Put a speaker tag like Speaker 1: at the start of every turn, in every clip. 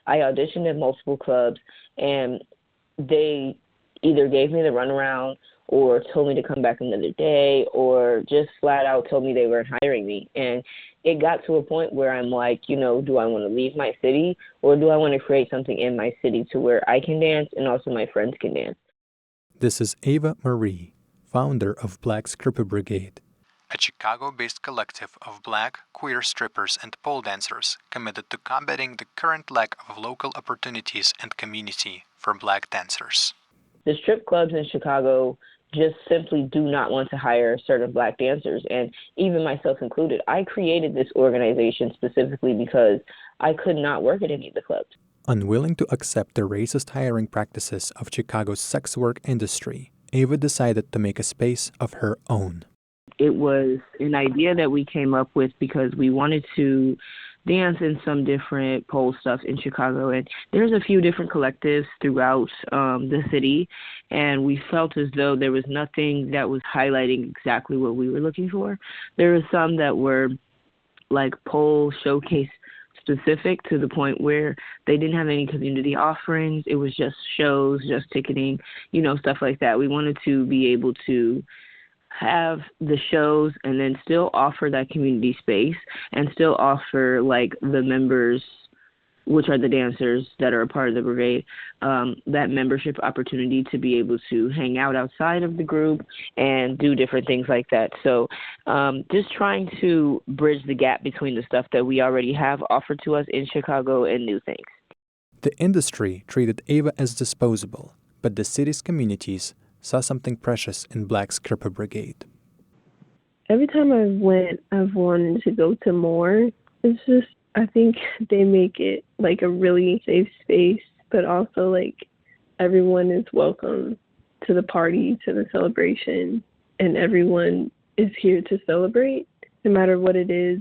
Speaker 1: I auditioned at multiple clubs, and they either gave me the runaround or told me to come back another day or just flat out told me they weren't hiring me. And it got to a point where I'm like, do I want to leave my city or do I want to create something in my city to where I can dance and also my friends can dance?
Speaker 2: This is Ava Marie, founder of Black Skrippa Brigade, a Chicago-based collective of Black, queer strippers and pole dancers committed to combating the current lack of local opportunities and community for Black dancers.
Speaker 1: The strip clubs in Chicago just simply do not want to hire certain Black dancers, and even myself included. I created this organization specifically because I could not work at any of the clubs.
Speaker 2: Unwilling to accept the racist hiring practices of Chicago's sex work industry, Ava decided to make a space of her own.
Speaker 1: It was an idea that we came up with because we wanted to dance in some different pole stuff in Chicago. And there's a few different collectives throughout the city. And we felt as though there was nothing that was highlighting exactly what we were looking for. There were some that were like pole showcase specific to the point where they didn't have any community offerings. It was just shows, just ticketing, stuff like that. We wanted to be able to have the shows and then still offer that community space and still offer like the members, which are the dancers that are a part of the brigade, that membership opportunity to be able to hang out outside of the group and do different things like that. So just trying to bridge the gap between the stuff that we already have offered to us in Chicago and new things.
Speaker 2: The industry treated Ava as disposable, but the city's communities saw something precious in Black Skrippa Brigade.
Speaker 3: Every time I went, I've wanted to go to more. It's just, I think they make it like a really safe space, but also like everyone is welcome to the party, to the celebration, and everyone is here to celebrate, no matter what it is.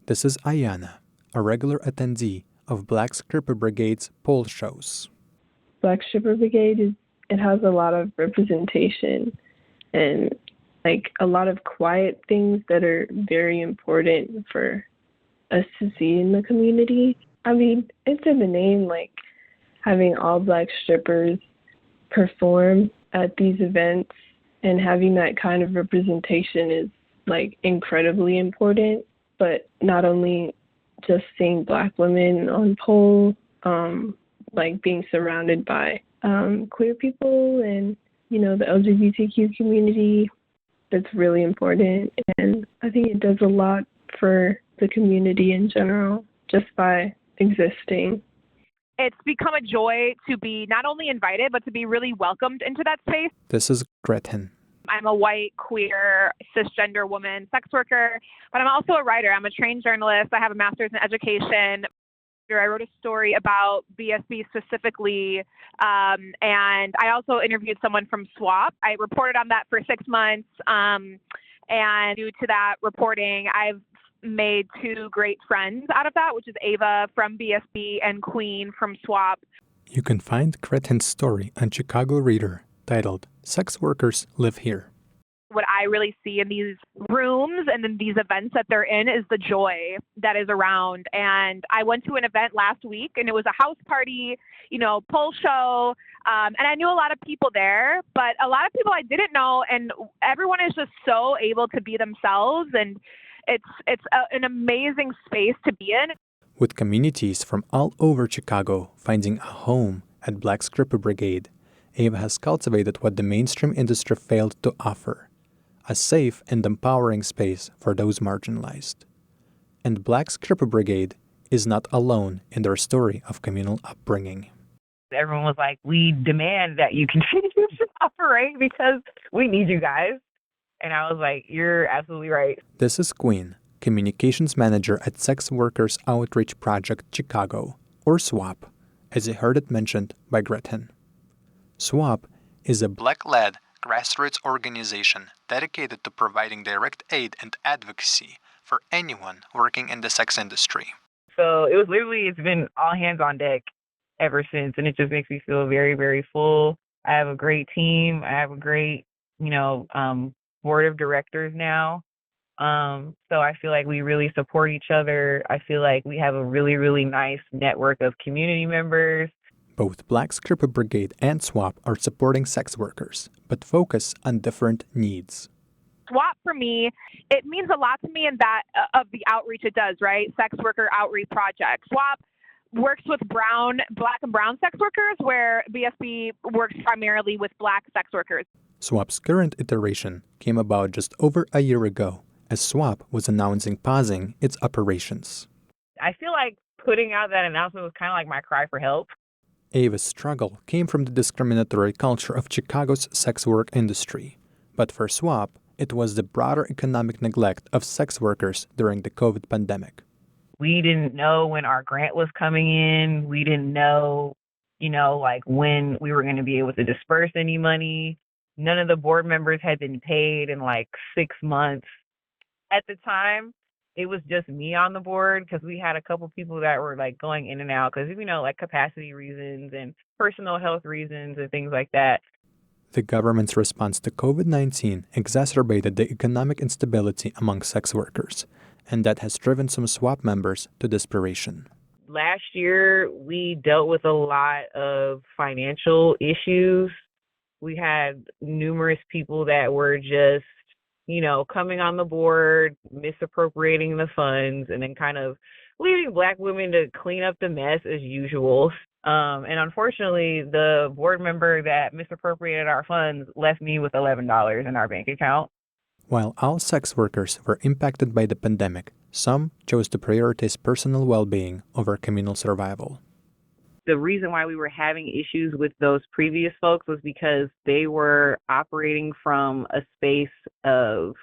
Speaker 2: This is Ayana, a regular attendee of Black Skrippa Brigade's pole shows.
Speaker 3: Black Skrippa Brigade it has a lot of representation and like a lot of quiet things that are very important for us to see in the community. I mean, it's in the name, like having all Black strippers perform at these events and having that kind of representation is like incredibly important. But not only just seeing Black women on pole, like being surrounded by queer people and, the LGBTQ community, that's really important. And I think it does a lot for the community in general, just by existing.
Speaker 4: It's become a joy to be not only invited, but to be really welcomed into that space.
Speaker 2: This is Gretchen.
Speaker 4: I'm a white, queer, cisgender woman, sex worker, but I'm also a writer. I'm a trained journalist. I have a master's in education. I wrote a story about BSB specifically, and I also interviewed someone from SWOP. I reported on that for 6 months, and due to that reporting, I've made 2 great friends out of that, which is Ava from BSB and Queen from SWOP.
Speaker 2: You can find Gretchen's story on Chicago Reader, titled Sex Workers Live Here.
Speaker 4: What I really see in these rooms and in these events that they're in is the joy that is around. And I went to an event last week and it was a house party, pole show. And I knew a lot of people there, but a lot of people I didn't know. And everyone is just so able to be themselves. And it's an amazing space to be in.
Speaker 2: With communities from all over Chicago finding a home at Black Skrippa Brigade, Ava has cultivated what the mainstream industry failed to offer: a safe and empowering space for those marginalized. And Black Skrippa Brigade is not alone in their story of communal upbringing.
Speaker 5: Everyone was like, we demand that you continue to operate because we need you guys. And I was like, you're absolutely right.
Speaker 2: This is Queen, Communications Manager at Sex Workers Outreach Project Chicago, or SWOP, as you heard it mentioned by Gretchen. SWOP is a Black-led grassroots organization dedicated to providing direct aid and advocacy for anyone working in the sex industry.
Speaker 5: So it's been all hands on deck ever since, and it just makes me feel very, very full. I have a great team. I have a great, board of directors now, So I feel like we really support each other. I feel like we have a really, really nice network of community members.
Speaker 2: Both Black Skrippa Brigade and SWOP are supporting sex workers, but focus on different needs.
Speaker 4: SWOP for me, it means a lot to me in that of the outreach it does, right? Sex worker outreach project. SWOP works with Black and brown sex workers, where BSB works primarily with Black sex workers.
Speaker 2: SWOP's current iteration came about just over a year ago, as SWOP was announcing pausing its operations.
Speaker 5: I feel like putting out that announcement was kind of like my cry for help.
Speaker 2: Ava's struggle came from the discriminatory culture of Chicago's sex work industry. But for SWOP, it was the broader economic neglect of sex workers during the COVID pandemic.
Speaker 5: We didn't know when our grant was coming in. We didn't know, like when we were going to be able to disperse any money. None of the board members had been paid in like 6 months. At the time, it was just me on the board because we had a couple people that were like going in and out because, like capacity reasons and personal health reasons and things like that.
Speaker 2: The government's response to COVID-19 exacerbated the economic instability among sex workers, and that has driven some SWOP members to desperation.
Speaker 5: Last year, we dealt with a lot of financial issues. We had numerous people that were just, coming on the board, misappropriating the funds, and then kind of leaving Black women to clean up the mess as usual. And unfortunately, the board member that misappropriated our funds left me with $11 in our bank account.
Speaker 2: While all sex workers were impacted by the pandemic, some chose to prioritize personal well-being over communal survival.
Speaker 5: The reason why we were having issues with those previous folks was because they were operating from a space of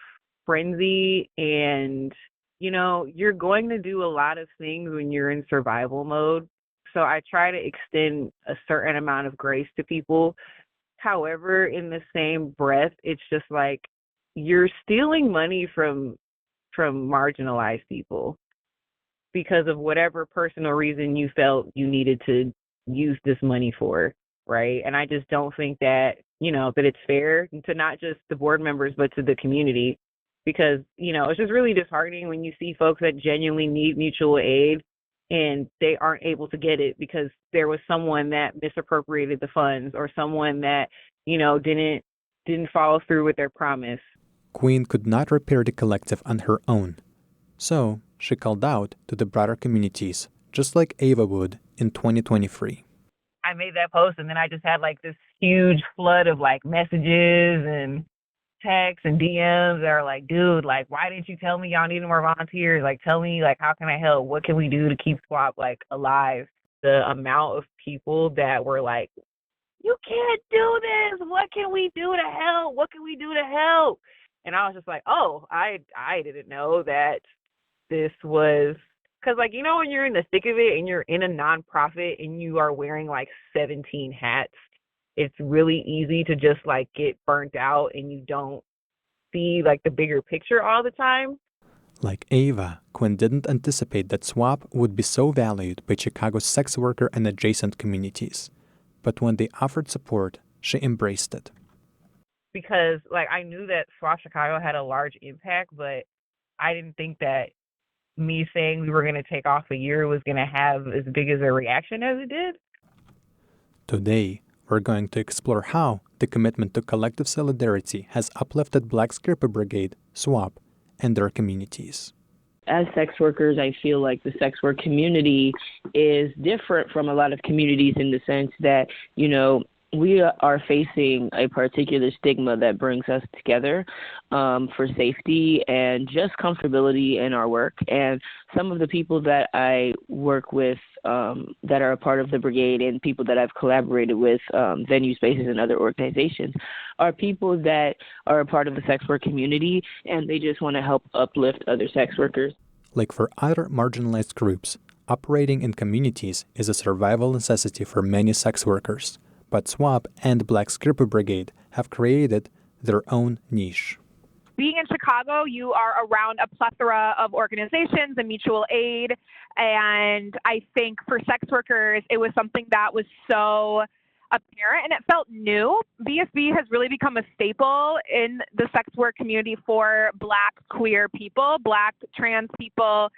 Speaker 5: frenzy and, you're going to do a lot of things when you're in survival mode. So I try to extend a certain amount of grace to people. However, in the same breath, it's just like you're stealing money from marginalized people because of whatever personal reason you felt you needed to use this money for, right? And I just don't think that, that it's fair to not just the board members, but to the community because, it's just really disheartening when you see folks that genuinely need mutual aid and they aren't able to get it because there was someone that misappropriated the funds or someone that, didn't follow through with their promise.
Speaker 2: Queen could not repair the collective on her own. So she called out to the broader communities, just like Ava would in 2023.
Speaker 5: I made that post and then I just had like this huge flood of like messages and texts and DMs that are like, dude, like, why didn't you tell me y'all needed more volunteers? Like, tell me, like, how can I help? What can we do to keep SWOP, like, alive? The amount of people that were like, you can't do this. What can we do to help? What can we do to help? And I was just like, oh, I didn't know that this was, because, like, when you're in the thick of it and you're in a nonprofit and you are wearing, like, 17 hats, it's really easy to just, like, get burnt out and you don't see, like, the bigger picture all the time.
Speaker 2: Like Ava, Quinn didn't anticipate that SWOP would be so valued by Chicago's sex worker and adjacent communities. But when they offered support, she embraced it.
Speaker 5: Because, like, I knew that SWOP Chicago had a large impact, but I didn't think that me saying we were going to take off a year was going to have as big as a reaction as it did.
Speaker 2: Today, we're going to explore how the commitment to collective solidarity has uplifted Black Skrippa Brigade, SWOP, and their communities.
Speaker 1: As sex workers, I feel like the sex work community is different from a lot of communities in the sense that, we are facing a particular stigma that brings us together for safety and just comfortability in our work. And some of the people that I work with that are a part of the brigade and people that I've collaborated with, venue spaces and other organizations, are people that are a part of the sex work community and they just want to help uplift other sex workers.
Speaker 2: Like for other marginalized groups, operating in communities is a survival necessity for many sex workers. But SWOP and Black Skrippa Brigade have created their own niche.
Speaker 4: Being in Chicago, you are around a plethora of organizations and mutual aid. And I think for sex workers, it was something that was so apparent and it felt new. BSB has really become a staple in the sex work community for Black queer people, Black trans people.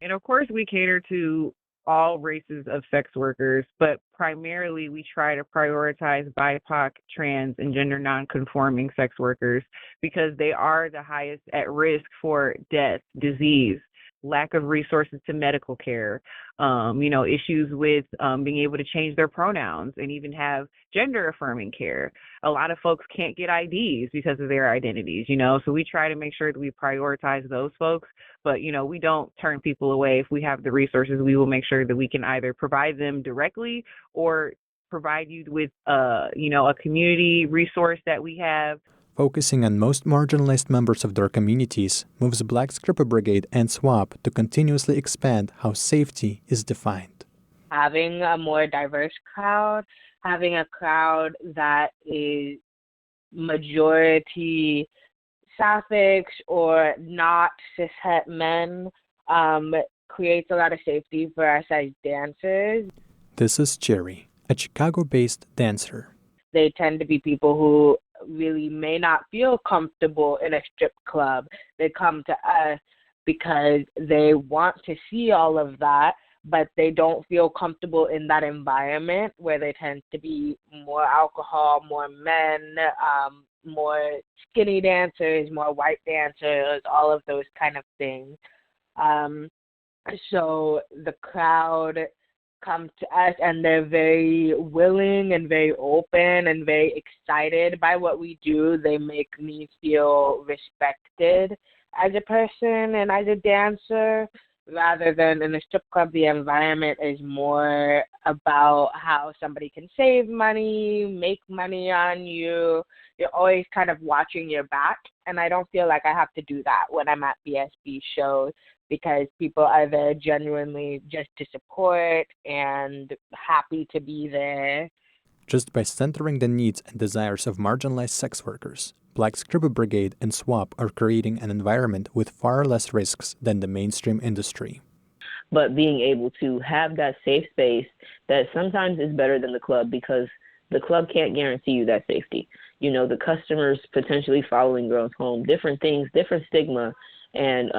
Speaker 5: And of course, we cater to all races of sex workers, but primarily we try to prioritize BIPOC, trans, and gender nonconforming sex workers because they are the highest at risk for death, disease, lack of resources to medical care, issues with being able to change their pronouns and even have gender affirming care. A lot of folks can't get IDs because of their identities, so we try to make sure that we prioritize those folks, but, we don't turn people away. If we have the resources, we will make sure that we can either provide them directly or provide you with, a community resource that we have.
Speaker 2: Focusing on most marginalized members of their communities moves Black Skrippa Brigade and SWOP to continuously expand how safety is defined.
Speaker 1: Having a more diverse crowd, having a crowd that is majority sapphics or not cishet men creates a lot of safety for us as dancers.
Speaker 2: This is Cherry, a Chicago-based dancer.
Speaker 1: They tend to be people who really may not feel comfortable in a strip club. They come to us because they want to see all of that, but they don't feel comfortable in that environment where they tend to be more alcohol, more men, more skinny dancers, more white dancers, all of those kind of things. So the crowd come to us and they're very willing and very open and very excited by what we do. They make me feel respected as a person and as a dancer, rather than in a strip club. The environment is more about how somebody can save money, make money on you. You're always kind of watching your back, and I don't feel like I have to do that when I'm at BSB shows, because people are there genuinely just to support and happy to be there.
Speaker 2: Just by centering the needs and desires of marginalized sex workers, Black Skrippa Brigade and SWOP are creating an environment with far less risks than the mainstream industry.
Speaker 1: But being able to have that safe space that sometimes is better than the club, because the club can't guarantee you that safety. The customers potentially following girls home, different things, different stigma, and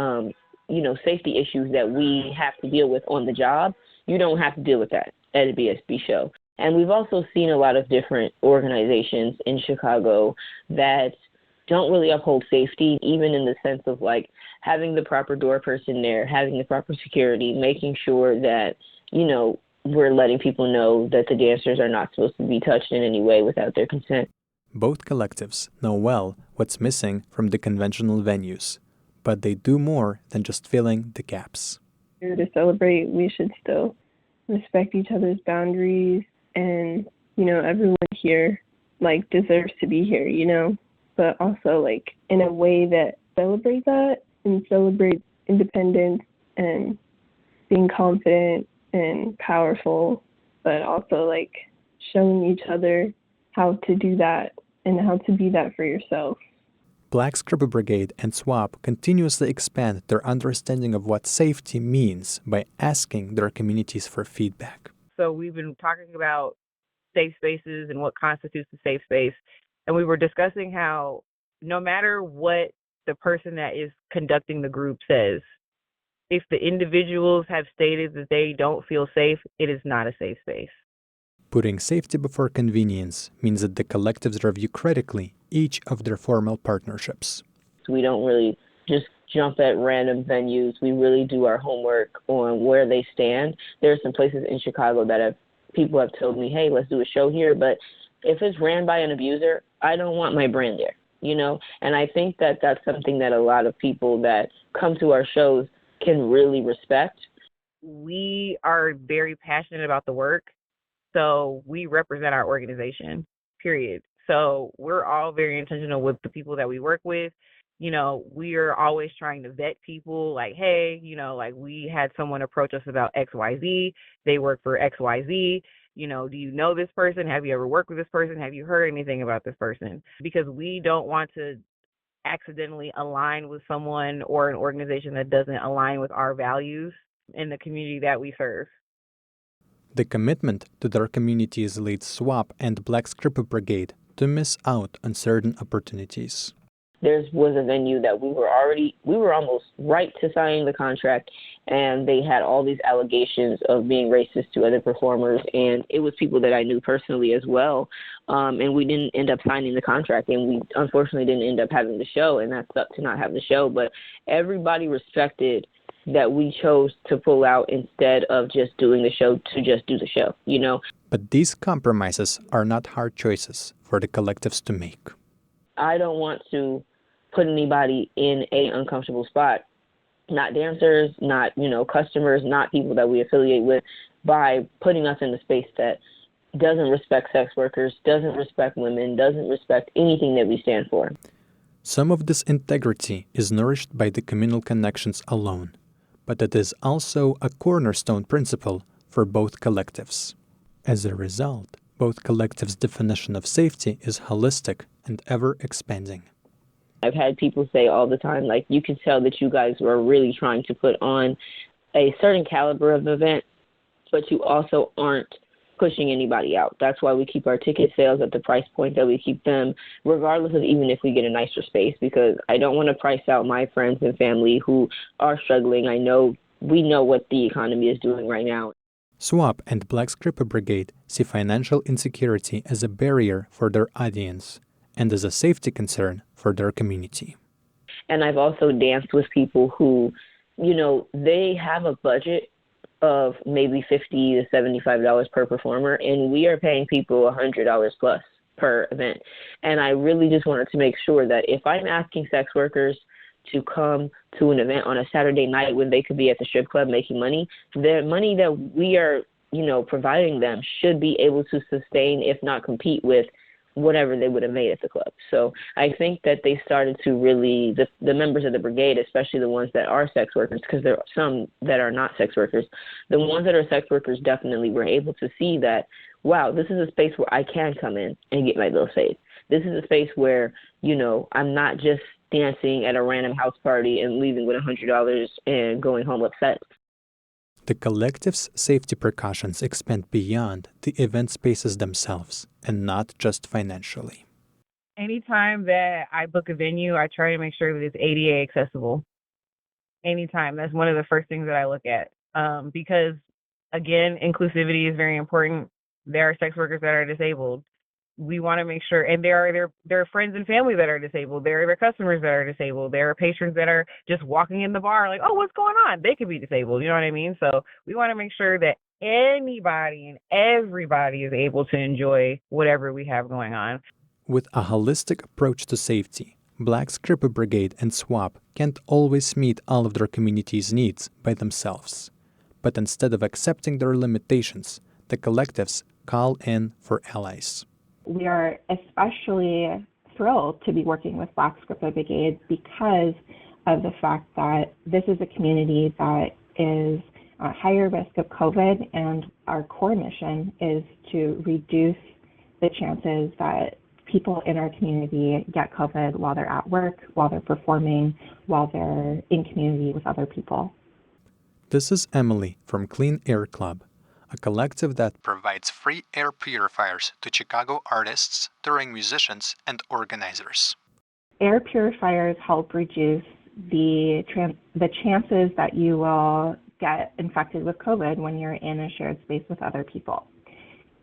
Speaker 1: safety issues that we have to deal with on the job. You don't have to deal with that at a BSB show. And we've also seen a lot of different organizations in Chicago that don't really uphold safety, even in the sense of like having the proper door person there, having the proper security, making sure that, we're letting people know that the dancers are not supposed to be touched in any way without their consent.
Speaker 2: Both collectives know well what's missing from the conventional venues, but they do more than just filling the gaps.
Speaker 3: To celebrate, we should still respect each other's boundaries, and everyone here deserves to be here, but also in a way that celebrates that and celebrates independence and being confident and powerful, but also showing each other how to do that and how to be that for yourself.
Speaker 2: Black Skrippa Brigade and SWOP continuously expand their understanding of what safety means by asking their communities for feedback.
Speaker 5: So we've been talking about safe spaces and what constitutes a safe space, and we were discussing how no matter what the person that is conducting the group says, if the individuals have stated that they don't feel safe, it is not a safe space.
Speaker 2: Putting safety before convenience means that the collectives review critically each of their formal partnerships.
Speaker 1: We don't really just jump at random venues. We really do our homework on where they stand. There are some places in Chicago that people have told me, hey, let's do a show here, but if it's ran by an abuser, I don't want my brand there, And I think that that's something that a lot of people that come to our shows can really respect.
Speaker 5: We are very passionate about the work, so we represent our organization, period. So we're all very intentional with the people that we work with. We are always trying to vet people hey, we had someone approach us about XYZ. They work for XYZ. Do you know this person? Have you ever worked with this person? Have you heard anything about this person? Because we don't want to accidentally align with someone or an organization that doesn't align with our values in the community that we serve.
Speaker 2: The commitment to their communities leads SWOP and Black Skrippa Brigade to miss out on certain opportunities.
Speaker 1: There was a venue that we were almost right to signing the contract, and they had all these allegations of being racist to other performers, and it was people that I knew personally as well, and we didn't end up signing the contract, and we unfortunately didn't end up having the show, and that sucked to not have the show, but everybody respected that we chose to pull out instead of just doing the show to just do the show, you know?
Speaker 2: But these compromises are not hard choices for the collectives to make.
Speaker 1: I don't want to put anybody in an uncomfortable spot, not dancers, not, customers, not people that we affiliate with, by putting us in a space that doesn't respect sex workers, doesn't respect women, doesn't respect anything that we stand for.
Speaker 2: Some of this integrity is nourished by the communal connections alone, but it is also a cornerstone principle for both collectives. As a result, both collectives' definition of safety is holistic and ever-expanding.
Speaker 1: I've had people say all the time, like, you can tell that you guys were really trying to put on a certain caliber of event, but you also aren't pushing anybody out. That's why we keep our ticket sales at the price point that we keep them, regardless of even if we get a nicer space, because I don't want to price out my friends and family who are struggling. We know what the economy is doing right now.
Speaker 2: SWOP and Black Skrippa Brigade see financial insecurity as a barrier for their audience and as a safety concern for their community.
Speaker 1: And I've also danced with people who, they have a budget of maybe $50 to $75 per performer, and we are paying people $100 plus per event. And I really just wanted to make sure that if I'm asking sex workers to come to an event on a Saturday night when they could be at the strip club making money, the money that we are, providing them should be able to sustain, if not compete with, whatever they would have made at the club. So I think that they started to really, the members of the brigade, especially the ones that are sex workers, because there are some that are not sex workers, the ones that are sex workers definitely were able to see that, wow, this is a space where I can come in and get my bill paid. This is a space where, I'm not just dancing at a random house party and leaving with $100 and going home upset.
Speaker 2: The collective's safety precautions expand beyond the event spaces themselves, and not just financially.
Speaker 5: Anytime that I book a venue, I try to make sure that it's ADA accessible. Anytime. That's one of the first things that I look at. Because, again, inclusivity is very important. There are sex workers that are disabled. We want to make sure, and there are friends and family that are disabled. There are their customers that are disabled. There are patrons that are just walking in the bar like, oh, what's going on? They could be disabled. You know what I mean? So we want to make sure that anybody and everybody is able to enjoy whatever we have going on.
Speaker 2: With a holistic approach to safety, Black Skrippa Brigade and SWOP can't always meet all of their community's needs by themselves. But instead of accepting their limitations, the collectives call in for allies.
Speaker 6: We are especially thrilled to be working with Black Skrippa Brigade because of the fact that this is a community that is at higher risk of COVID, and our core mission is to reduce the chances that people in our community get COVID while they're at work, while they're performing, while they're in community with other people.
Speaker 2: This is Emily from Clean Air Club, a collective that provides free air purifiers to Chicago artists, touring musicians, and organizers.
Speaker 6: Air purifiers help reduce the chances that you will get infected with COVID when you're in a shared space with other people.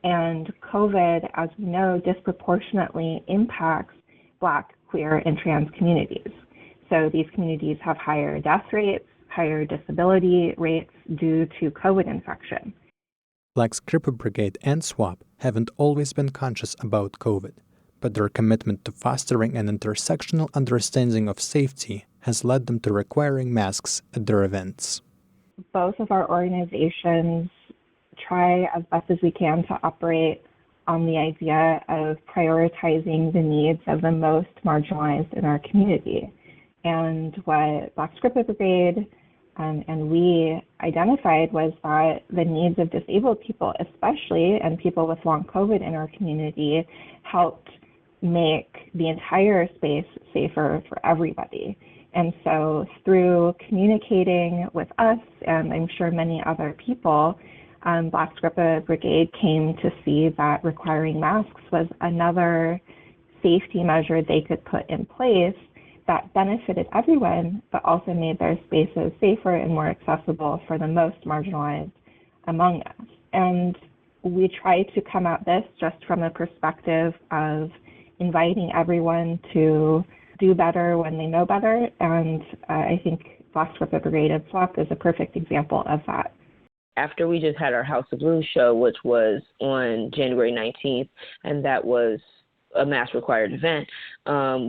Speaker 6: And COVID, as we know, disproportionately impacts Black, queer, and trans communities. So these communities have higher death rates, higher disability rates due to COVID infection.
Speaker 2: Black Skrippa Brigade and SWOP haven't always been conscious about COVID, but their commitment to fostering an intersectional understanding of safety has led them to requiring masks at their events.
Speaker 6: Both of our organizations try as best as we can to operate on the idea of prioritizing the needs of the most marginalized in our community. And what Black Skrippa Brigade and we identified was that the needs of disabled people, especially, and people with long COVID in our community, helped make the entire space safer for everybody. And so through communicating with us, and I'm sure many other people, Black Skrippa Brigade came to see that requiring masks was another safety measure they could put in place that benefited everyone, but also made their spaces safer and more accessible for the most marginalized among us. And we try to come at this just from the perspective of inviting everyone to do better when they know better. And I think Black Skrippa Brigade and SWOP is a perfect example of that.
Speaker 1: After we just had our House of Blues show, which was on January 19th, and that was a mask required event,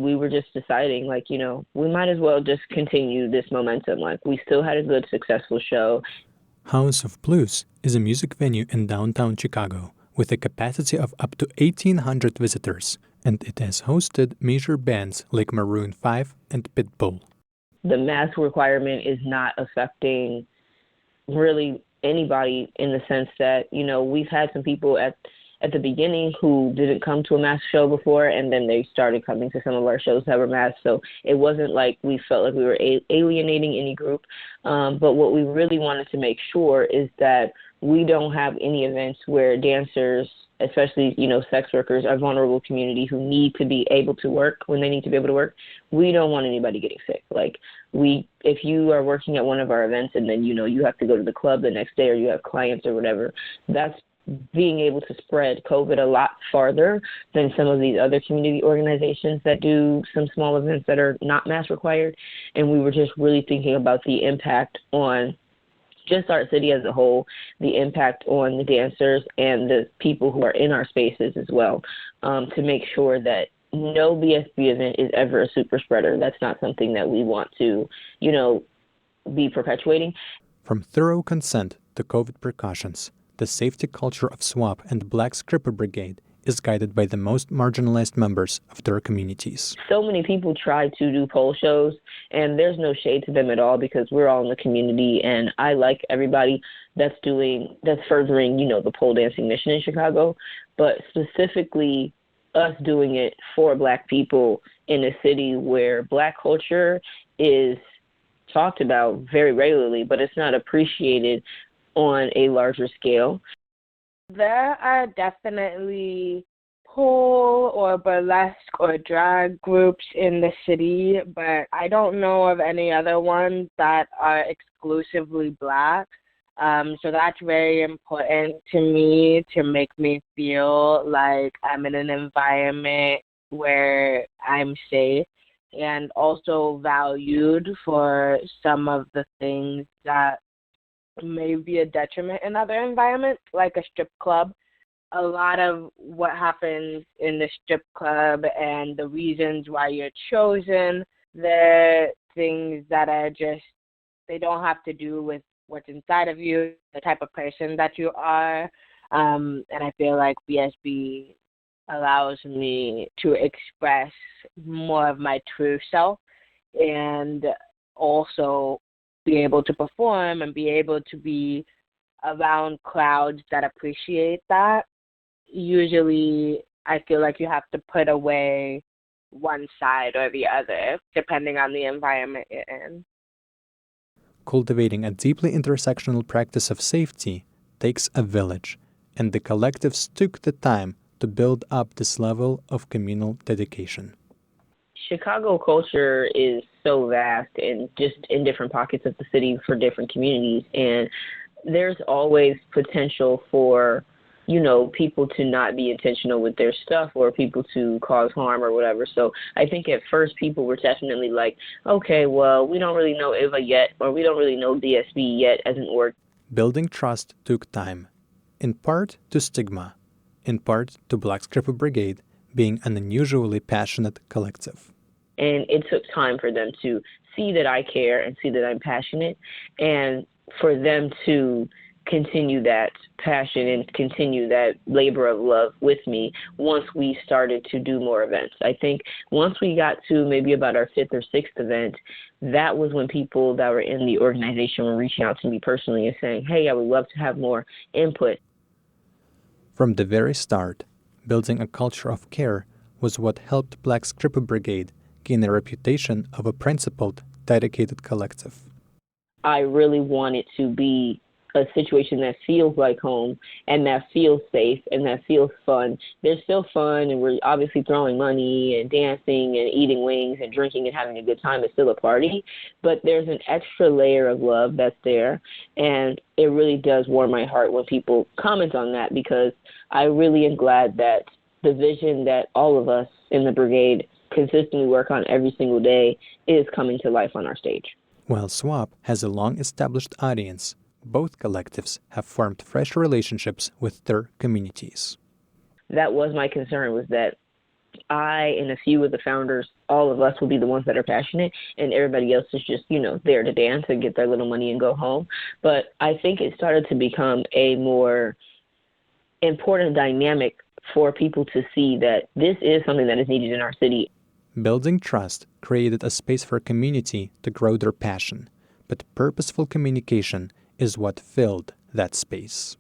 Speaker 1: we were just deciding, like, you know, we might as well just continue this momentum. Like, we still had a good, successful show.
Speaker 2: House of Blues is a music venue in downtown Chicago with a capacity of up to 1,800 visitors, and it has hosted major bands like Maroon 5 and Pitbull.
Speaker 1: The mask requirement is not affecting really anybody in the sense that, you know, we've had some people at the beginning who didn't come to a mask show before, and then they started coming to some of our shows that were masked. So it wasn't like we felt like we were alienating any group. But what we really wanted to make sure is that we don't have any events where dancers, especially, you know, sex workers, are vulnerable community who need to be able to work when they need to be able to work. We don't want anybody getting sick. Like, if you are working at one of our events and then, you know, you have to go to the club the next day, or you have clients or whatever, that's being able to spread COVID a lot farther than some of these other community organizations that do some small events that are not mask required. And we were just really thinking about the impact on just our city as a whole, the impact on the dancers and the people who are in our spaces as well, to make sure that no BSB event is ever a super spreader. That's not something that we want to, you know, be perpetuating.
Speaker 2: From thorough consent to COVID precautions, the safety culture of SWOP and Black Skrippa Brigade is guided by the most marginalized members of their communities.
Speaker 1: So many people try to do pole shows, and there's no shade to them at all because we're all in the community, and I like everybody that's furthering, you know, the pole dancing mission in Chicago, but specifically us doing it for Black people in a city where Black culture is talked about very regularly, but it's not appreciated on a larger scale.
Speaker 7: There are definitely pole or burlesque or drag groups in the city, but I don't know of any other ones that are exclusively Black. So that's very important to me, to make me feel like I'm in an environment where I'm safe and also valued for some of the things that may be a detriment in other environments, like a strip club. A lot of what happens in the strip club and the reasons why you're chosen, they're things that are just, they don't have to do with what's inside of you, the type of person that you are. And I feel like BSB allows me to express more of my true self and also be able to perform and be able to be around crowds that appreciate that. Usually, I feel like you have to put away one side or the other, depending on the environment you're in.
Speaker 2: Cultivating a deeply intersectional practice of safety takes a village, and the collectives took the time to build up this level of communal dedication.
Speaker 1: Chicago culture is so vast and just in different pockets of the city for different communities. And there's always potential for, you know, people to not be intentional with their stuff or people to cause harm or whatever. So I think at first people were definitely like, okay, well, we don't really know IVA yet, or we don't really know DSB yet as an org.
Speaker 2: Building trust took time, in part to stigma, in part to Black Skrippa Brigade being an unusually passionate collective.
Speaker 1: And it took time for them to see that I care and see that I'm passionate, and for them to continue that passion and continue that labor of love with me once we started to do more events. I think once we got to maybe about our 5th or 6th event, that was when people that were in the organization were reaching out to me personally and saying, hey, I would love to have more input.
Speaker 2: From the very start, building a culture of care was what helped Black Skrippa Brigade gain a reputation of a principled, dedicated collective.
Speaker 1: I really wanted to be a situation that feels like home and that feels safe and that feels fun. There's still fun, and we're obviously throwing money and dancing and eating wings and drinking and having a good time. It's still a party, but there's an extra layer of love that's there, and it really does warm my heart when people comment on that, because I really am glad that the vision that all of us in the brigade consistently work on every single day is coming to life on our stage.
Speaker 2: While SWOP has a long-established audience, both collectives have formed fresh relationships with their communities.
Speaker 1: That was my concern, was that I and a few of the founders, all of us will be the ones that are passionate, and everybody else is just, there to dance and get their little money and go home. But I think it started to become a more important dynamic for people to see that this is something that is needed in our city.
Speaker 2: Building trust created a space for community to grow their passion, but purposeful communication is what filled that space.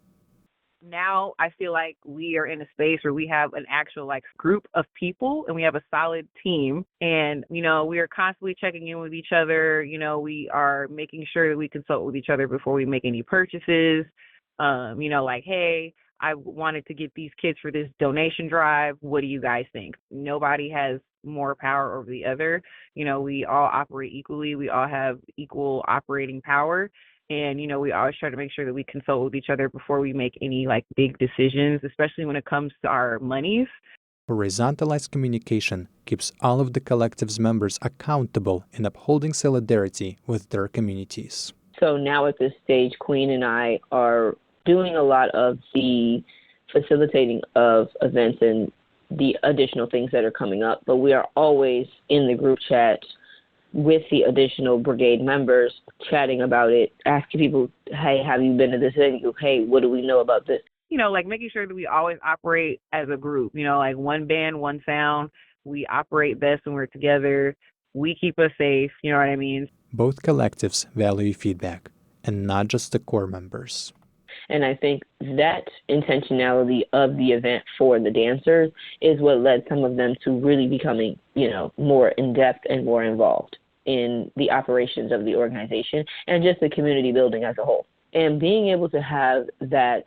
Speaker 5: Now I feel like we are in a space where we have an actual group of people, and we have a solid team, and we are constantly checking in with each other. We are making sure that we consult with each other before we make any purchases. Hey, I wanted to get these kids for this donation drive. What do you guys think? Nobody has more power over the other. We all operate equally. We all have equal operating power. And, we always try to make sure that we consult with each other before we make any big decisions, especially when it comes to our monies.
Speaker 2: Horizontalized communication keeps all of the collective's members accountable in upholding solidarity with their communities.
Speaker 1: So now at this stage, Queen and I are doing a lot of the facilitating of events and the additional things that are coming up, but we are always in the group chat with the additional brigade members, chatting about it, asking people, hey, have you been to this venue? Hey, what do we know about this?
Speaker 5: Making sure that we always operate as a group, one band, one sound. We operate best when we're together. We keep us safe, you know what I mean?
Speaker 2: Both collectives value feedback, and not just the core members.
Speaker 1: And I think that intentionality of the event for the dancers is what led some of them to really becoming, more in-depth and more involved in the operations of the organization and just the community building as a whole. And being able to have that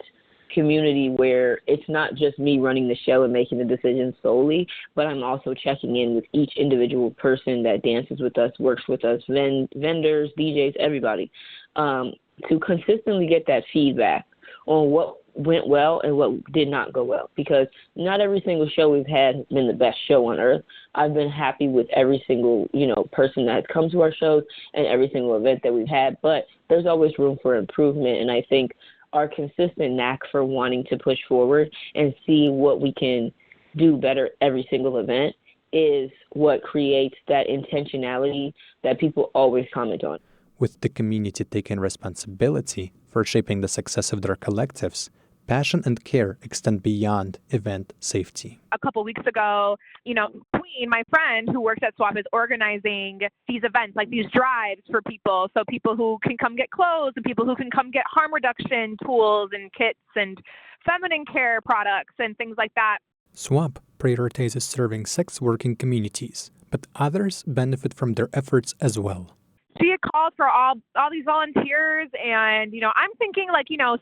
Speaker 1: community where it's not just me running the show and making the decisions solely, but I'm also checking in with each individual person that dances with us, works with us, vendors, DJs, everybody, to consistently get that feedback on what went well and what did not go well, because not every single show we've had has been the best show on earth. I've been happy with every single, person that has come to our shows and every single event that we've had, but there's always room for improvement. And I think our consistent knack for wanting to push forward and see what we can do better every single event is what creates that intentionality that people always comment on.
Speaker 2: With the community taking responsibility for shaping the success of their collectives, passion and care extend beyond event safety.
Speaker 4: A couple weeks ago, Queen, my friend who works at SWOP, is organizing these events, these drives for people. So people who can come get clothes and people who can come get harm reduction tools and kits and feminine care products and things like that.
Speaker 2: SWOP prioritizes serving sex working communities, but others benefit from their efforts as well.
Speaker 4: She had called for all these volunteers, and I'm thinking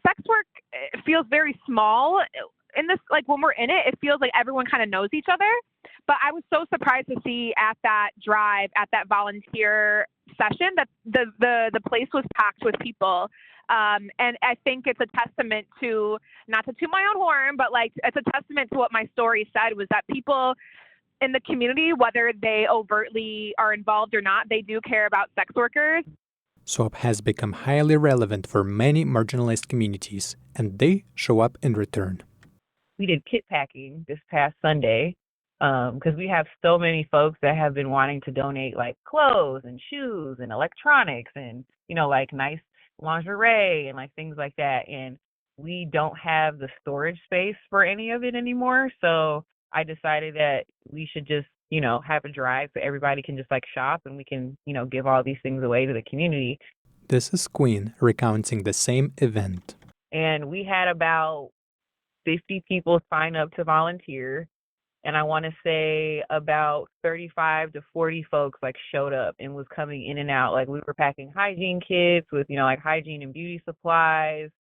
Speaker 4: sex work feels very small in this. When we're in it, it feels like everyone kind of knows each other. But I was so surprised to see at that drive, at that volunteer session, that the place was packed with people. And I think it's a testament to, not to toot my own horn, but it's a testament to what my story said, was that people in the community, whether they overtly are involved or not, they do care about sex workers.
Speaker 2: SWOP has become highly relevant for many marginalized communities, and they show up in return.
Speaker 5: We did kit packing this past Sunday because we have so many folks that have been wanting to donate clothes and shoes and electronics and, nice lingerie and things like that. And we don't have the storage space for any of it anymore. So I decided that we should just, have a drive so everybody can just shop and we can, give all these things away to the community.
Speaker 2: This is Queen recounting the same event.
Speaker 5: And we had about 50 people sign up to volunteer. And I want to say about 35 to 40 folks like showed up and was coming in and out. Like we were packing hygiene kits with, like hygiene and beauty supplies.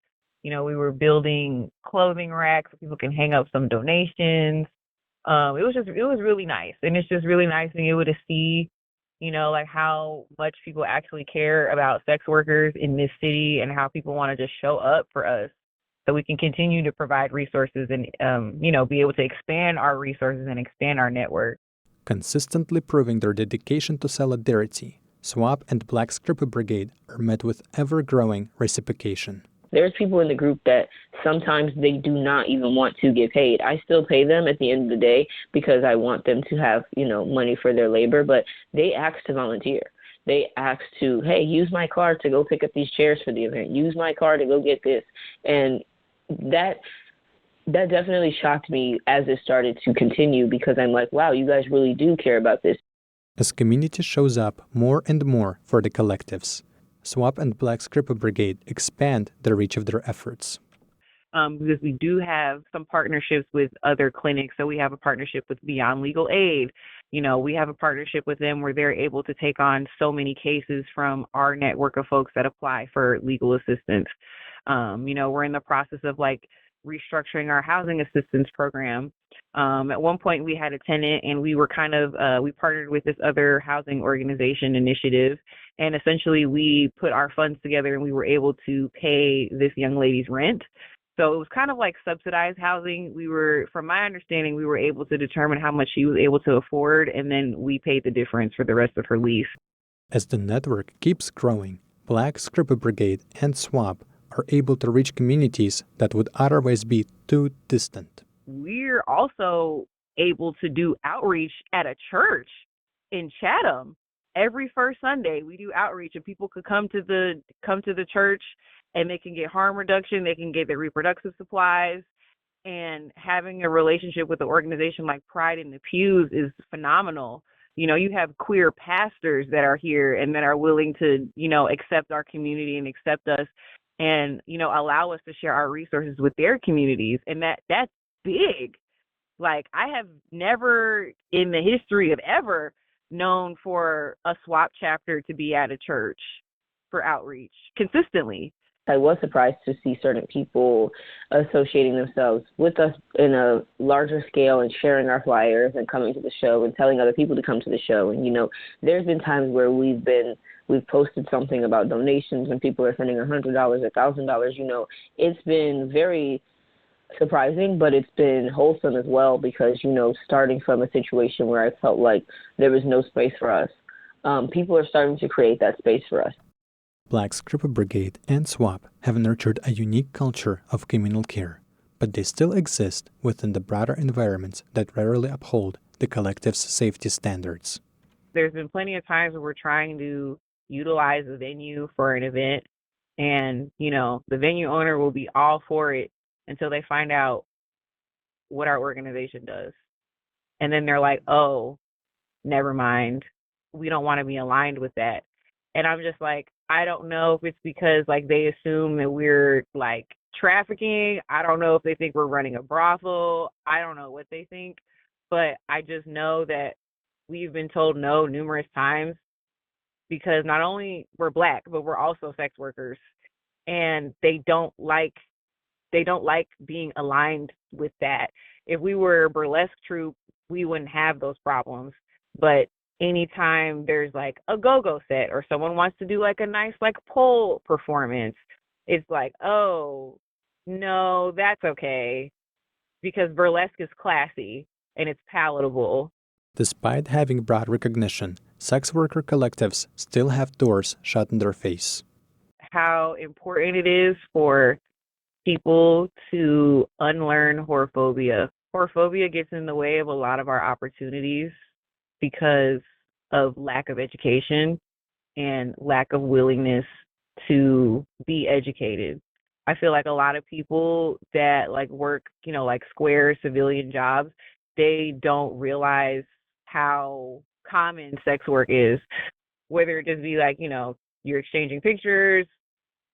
Speaker 5: We were building clothing racks so people can hang up some donations. It was really nice. And it's just really nice being able to see, like how much people actually care about sex workers in this city and how people want to just show up for us so we can continue to provide resources and, be able to expand our resources and expand our network.
Speaker 2: Consistently proving their dedication to solidarity, SWOP and Black Skrippa Brigade are met with ever-growing reciprocation.
Speaker 1: There's people in the group that sometimes they do not even want to get paid. I still pay them at the end of the day because I want them to have, money for their labor, but they ask to volunteer. They ask to, hey, use my car to go pick up these chairs for the event. Use my car to go get this. And that definitely shocked me as it started to continue because I'm like, wow, you guys really do care about this.
Speaker 2: As community shows up more and more for the collectives, SWOP and Black Skrippa Brigade expand the reach of their efforts.
Speaker 5: Because we do have some partnerships with other clinics. So we have a partnership with Beyond Legal Aid. We have a partnership with them where they're able to take on so many cases from our network of folks that apply for legal assistance. We're in the process of restructuring our housing assistance program. At one point we had a tenant and we were we partnered with this other housing organization initiative. And essentially we put our funds together and we were able to pay this young lady's rent. So it was kind of like subsidized housing. From my understanding, we were able to determine how much she was able to afford, and then we paid the difference for the rest of her lease.
Speaker 2: As the network keeps growing, Black Skrippa Brigade and SWOP are able to reach communities that would otherwise be too distant.
Speaker 5: We're also able to do outreach at a church in Chatham. Every first Sunday, we do outreach, and people could come to the church, and they can get harm reduction, they can get their reproductive supplies, and having a relationship with an organization like Pride in the Pews is phenomenal. You have queer pastors that are here and that are willing to, accept our community and accept us and, allow us to share our resources with their communities. And that's big. I have never in the history of ever known for a SWOP chapter to be at a church for outreach consistently.
Speaker 1: I was surprised to see certain people associating themselves with us in a larger scale and sharing our flyers and coming to the show and telling other people to come to the show. And, there's been times where we've posted something about donations and people are sending $100, $1,000. It's been very surprising, but it's been wholesome as well because, starting from a situation where I felt like there was no space for us, people are starting to create that space for us.
Speaker 2: Black Skrippa Brigade and SWOP have nurtured a unique culture of communal care, but they still exist within the broader environments that rarely uphold the collective's safety standards.
Speaker 5: There's been plenty of times where we're trying to utilize a venue for an event, and, the venue owner will be all for it until they find out what our organization does. And then they're like, oh, never mind. We don't want to be aligned with that. And I'm just like, I don't know if it's because they assume that we're trafficking. I don't know if they think we're running a brothel. I don't know what they think, but I just know that we've been told no numerous times because not only we're Black, but we're also sex workers, and they don't like being aligned with that. If we were a burlesque troupe, we wouldn't have those problems, but anytime there's a go-go set or someone wants to do a nice pole performance, it's oh, no, that's okay, because burlesque is classy and it's palatable.
Speaker 2: Despite having broad recognition, sex worker collectives still have doors shut in their face.
Speaker 5: How important it is for people to unlearn whorephobia. Whorephobia gets in the way of a lot of our opportunities because of lack of education and lack of willingness to be educated. I feel like a lot of people that work, square civilian jobs, they don't realize how common sex work is. Whether it just be you're exchanging pictures,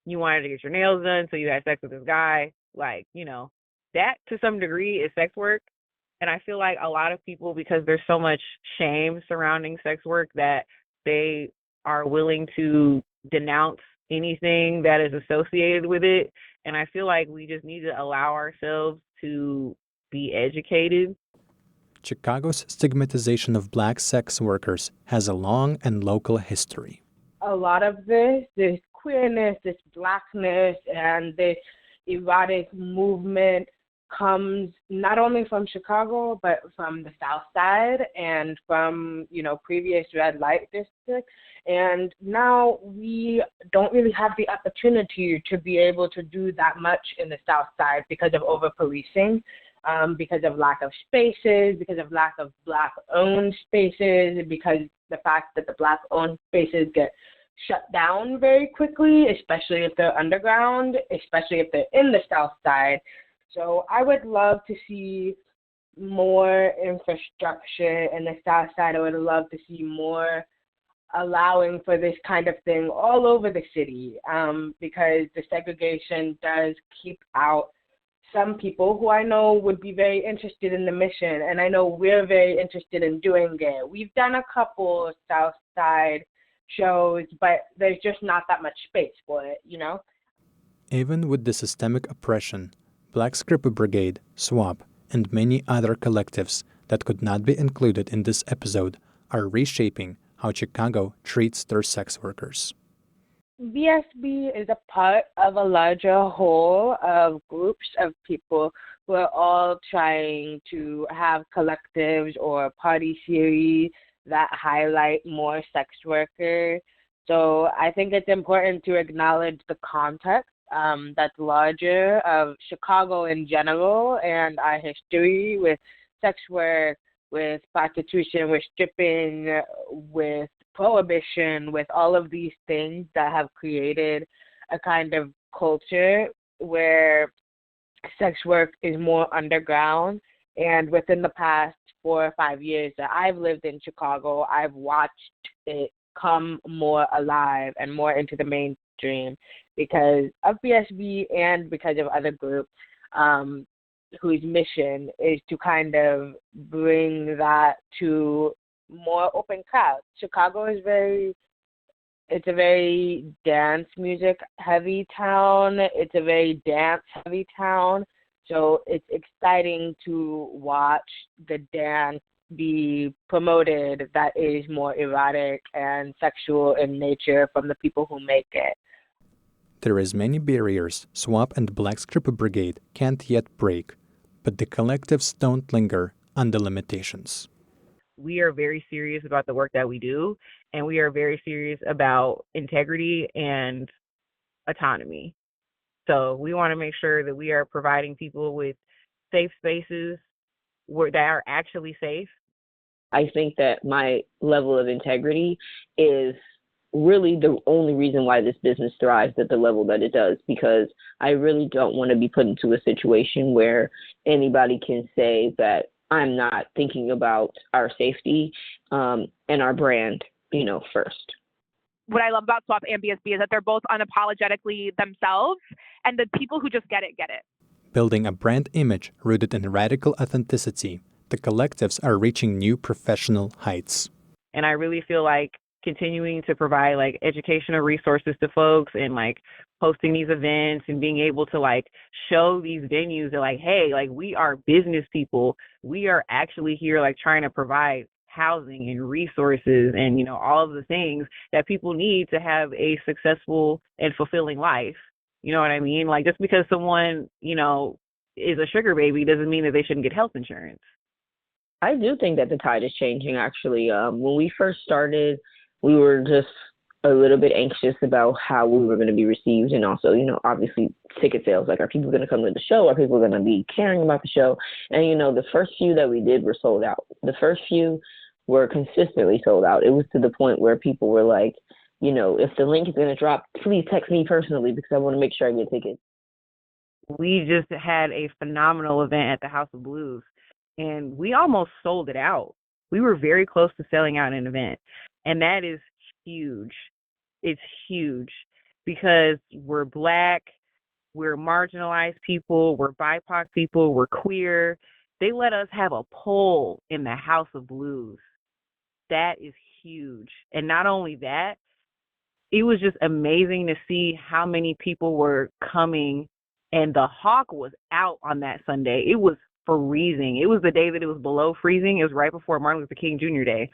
Speaker 5: you wanted to get your nails done, so you had sex with this guy, that to some degree is sex work. And I feel like a lot of people, because there's so much shame surrounding sex work, that they are willing to denounce anything that is associated with it. And I feel like we just need to allow ourselves to be educated.
Speaker 2: Chicago's stigmatization of Black sex workers has a long and local history.
Speaker 7: A lot of this queerness, this Blackness, and this erotic movement comes not only from Chicago, but from the South Side and from, previous red light districts. And now we don't really have the opportunity to be able to do that much in the South Side because of over-policing, because of lack of spaces, because of lack of Black-owned spaces, because the fact that the Black-owned spaces get shut down very quickly, especially if they're underground, especially if they're in the South Side. So I would love to see more infrastructure in the South Side. I would love to see more allowing for this kind of thing all over the city, because the segregation does keep out some people who I know would be very interested in the mission, and I know we're very interested in doing it. We've done a couple South Side shows, but there's just not that much space for it,
Speaker 2: Even with the systemic oppression, Black Skrippa Brigade, SWOP, and many other collectives that could not be included in this episode are reshaping how Chicago treats their sex workers.
Speaker 7: BSB is a part of a larger whole of groups of people who are all trying to have collectives or party series that highlight more sex workers. So I think it's important to acknowledge the context that's larger of Chicago in general and our history with sex work, with prostitution, with stripping, with prohibition, with all of these things that have created a kind of culture where sex work is more underground. And within the past 4 or 5 years that I've lived in Chicago, I've watched it come more alive and more into the mainstream because of BSB and because of other groups whose mission is to kind of bring that to more open crowds. Chicago is it's a very dance music heavy town. It's a very dance heavy town. So it's exciting to watch the dance be promoted that is more erotic and sexual in nature from the people who make it.
Speaker 2: There is many barriers SWOP and Black Skrippa Brigade can't yet break, but the collectives don't linger on the limitations.
Speaker 5: We are very serious about the work that we do, and we are very serious about integrity and autonomy. So we want to make sure that we are providing people with safe spaces that are actually safe.
Speaker 1: I think that my level of integrity is really the only reason why this business thrives at the level that it does, because I really don't want to be put into a situation where anybody can say that I'm not thinking about our safety and our brand, first.
Speaker 4: What I love about SWOP and BSB is that they're both unapologetically themselves, and the people who just get it, get it.
Speaker 2: Building a brand image rooted in radical authenticity, the collectives are reaching new professional heights.
Speaker 5: And I really feel like continuing to provide educational resources to folks and hosting these events and being able to show these venues that hey, we are business people. We are actually here trying to provide housing and resources and all of the things that people need to have a successful and fulfilling life. You know what I mean? Just because someone is a sugar baby doesn't mean that they shouldn't get health insurance.
Speaker 1: I do think that the tide is changing, actually. When we first started, we were just a little bit anxious about how we were going to be received, and also, obviously ticket sales. Are people going to come to the show? Are people going to be caring about the show? And, the first few that we did were sold out. The first few were consistently sold out. It was to the point where people were like, if the link is going to drop, please text me personally because I want to make sure I get tickets.
Speaker 5: We just had a phenomenal event at the House of Blues, and we almost sold it out. We were very close to selling out an event, and that is huge. It's huge because we're Black, we're marginalized people, we're BIPOC people, we're queer, They let us have a poll in the House of Blues. That is huge. And not only that, it was just amazing to see how many people were coming, and the hawk was out on that Sunday. It was freezing. It was the day that it was below freezing. It was right before Martin Luther King Jr. Day.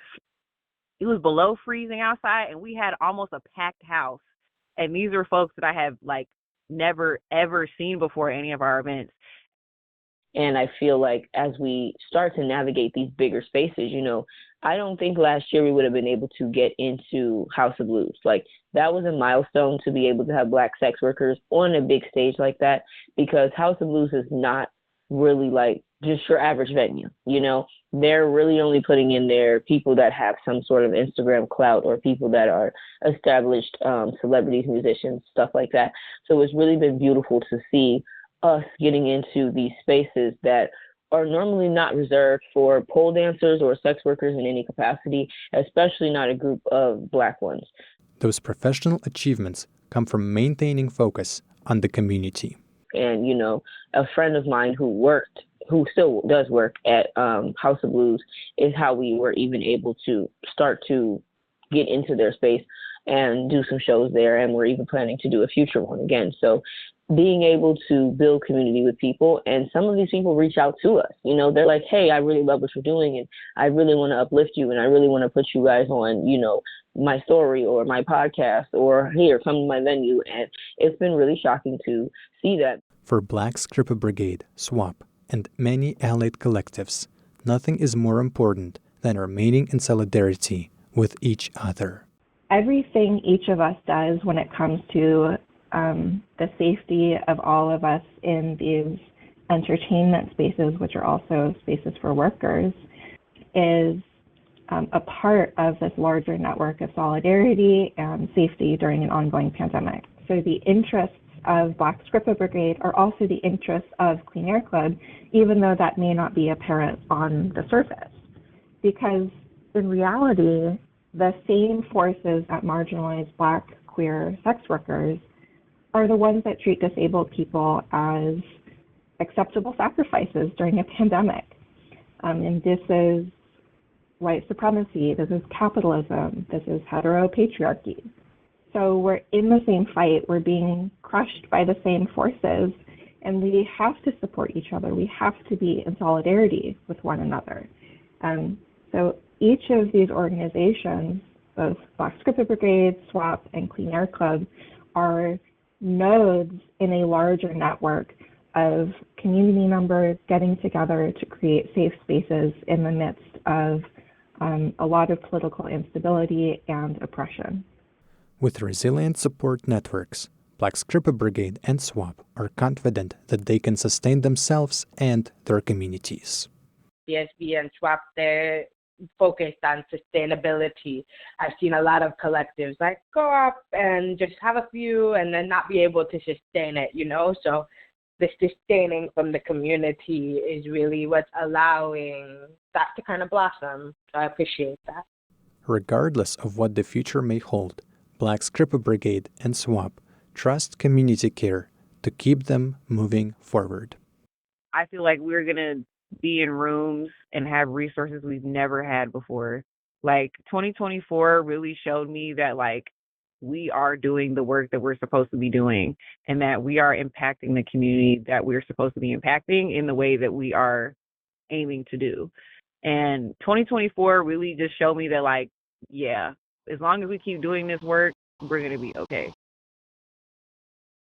Speaker 5: It was below freezing outside, and we had almost a packed house. And these are folks that I have like never ever seen before any of our events.
Speaker 1: And I feel like as we start to navigate these bigger spaces, I don't think last year we would have been able to get into House of Blues. Like, that was a milestone to be able to have Black sex workers on a big stage like that, because House of Blues is not really like just your average venue. They're really only putting in there people that have some sort of Instagram clout, or people that are established celebrities, musicians, stuff like that. So it's really been beautiful to see us getting into these spaces that are normally not reserved for pole dancers or sex workers in any capacity, especially not a group of Black ones.
Speaker 2: Those professional achievements come from maintaining focus on the community.
Speaker 1: And, a friend of mine who still does work at House of Blues, is how we were even able to start to get into their space and do some shows there. And we're even planning to do a future one again. So being able to build community with people, and some of these people reach out to us. They're like, hey, I really love what you're doing, and I really want to uplift you, and I really want to put you guys on, my story or my podcast, or here, come to my venue. And it's been really shocking to see that.
Speaker 2: For Black Skrippa Brigade, SWOP, and many allied collectives, nothing is more important than remaining in solidarity with each other.
Speaker 6: Everything each of us does when it comes to the safety of all of us in these entertainment spaces, which are also spaces for workers, is a part of this larger network of solidarity and safety during an ongoing pandemic. So the interests of Black Skrippa Brigade are also the interests of Clean Air Club, even though that may not be apparent on the surface. Because in reality, the same forces that marginalize Black queer sex workers are the ones that treat disabled people as acceptable sacrifices during a pandemic. And this is white supremacy, this is capitalism, this is heteropatriarchy. So we're in the same fight, we're being crushed by the same forces, and we have to support each other. We have to be in solidarity with one another. So each of these organizations, both Black Skrippa Brigade, SWOP, and Clean Air Club, are nodes in a larger network of community members getting together to create safe spaces in the midst of a lot of political instability and oppression.
Speaker 2: With resilient support networks, Black Skrippa Brigade and SWOP are confident that they can sustain themselves and their communities.
Speaker 7: BSB and SWOP, they're focused on sustainability. I've seen a lot of collectives like go up and just have a few and then not be able to sustain it, So the sustaining from the community is really what's allowing that to kind of blossom. So I appreciate that.
Speaker 2: Regardless of what the future may hold, Black Skrippa Brigade and SWOP trust community care to keep them moving forward.
Speaker 5: I feel like we're going to be in rooms and have resources we've never had before. Like 2024 really showed me that we are doing the work that we're supposed to be doing, and that we are impacting the community that we're supposed to be impacting in the way that we are aiming to do. And 2024 really just showed me that as long as we keep doing this work, we're going to be okay.